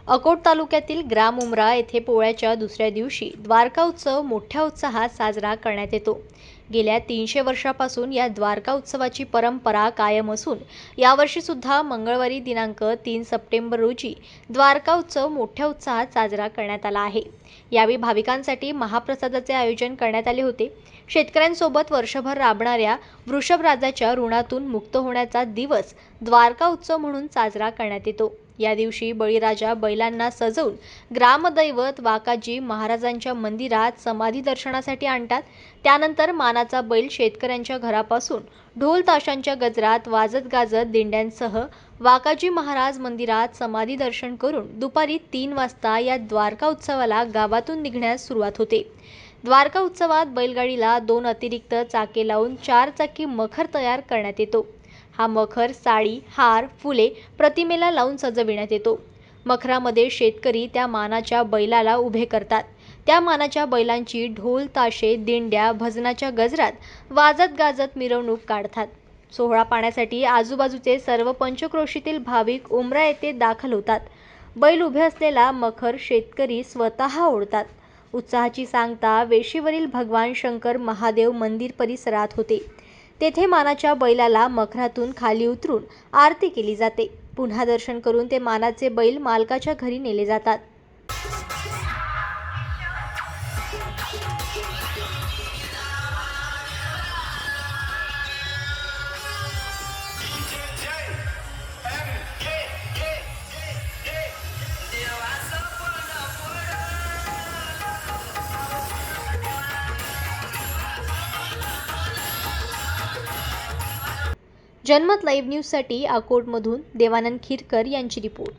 अकोट तालुक्यातील ग्राम उमरा येथे पोळ्याच्या दुसऱ्या दिवशी द्वारका उत्सव मोठ्या उत्साहात साजरा करण्यात येतो। गेल्या 300 वर्षापासून या द्वारका उत्सवाची परंपरा कायम असून यावर्षी सुद्धा मंगळवारी दिनांक 3 सप्टेंबर रोजी द्वारका उत्सव मोठ्या उत्साहात साजरा करण्यात आला आहे। यावेळी भाविकांसाठी महाप्रसादाचे आयोजन करण्यात आले होते। शेतकऱ्यांसोबत वर्षभर राबणाऱ्या वृषभराजाच्या ऋणातून मुक्त होण्याचा दिवस द्वारका उत्सव म्हणून साजरा करण्यात येतो। या दिवशी बळीराजा बैलांना सजवून ग्रामदैवत वाकाजी महाराजांच्या मंदिरात समाधी दर्शनासाठी आणतात। त्यानंतर मानाचा बैल शेतकऱ्यांच्या घरापासून ढोल ताशांच्या गजरात वाजत गाजत दिंड्यांसह वाकाजी महाराज मंदिरात समाधी दर्शन करून दुपारी 3 वाजता या द्वारका उत्सवाला गावातून निघण्यास सुरुवात होते। द्वारका उत्सवात बैलगाडीला 2 अतिरिक्त चाके लावून 4 चाकी मखर तयार करण्यात येतो। हा मखर साडी, हार, फुले प्रतिमेला लावून सजविण्यात येतो। मखरामध्ये शेतकरी त्या मानाच्या बैलाला उभे करतात। त्या मानाच्या बैलांची ढोल ताशे दिंड्या भजनाच्या गजरात वाजत गाजत मिरवणूक काढतात। सोहळा पाहण्यासाठी आजूबाजूचे सर्व पंचक्रोशीतील भाविक उमरा येथे दाखल होतात। बैल उभे असलेला मखर शेतकरी स्वतः ओढतात। उत्साहाची सांगता वेशीवरील भगवान शंकर महादेव मंदिर परिसरात होते। तेथे मानाच्या बैलाला मखरातून खाली उतरून आरती केली जाते। पुन्हा दर्शन करून ते मानाचे बैल मालकाच्या घरी नेले जातात। जनमत लाईव्ह न्यूजसाठी अकोटमधून देवानंद खिरकर यांची रिपोर्ट।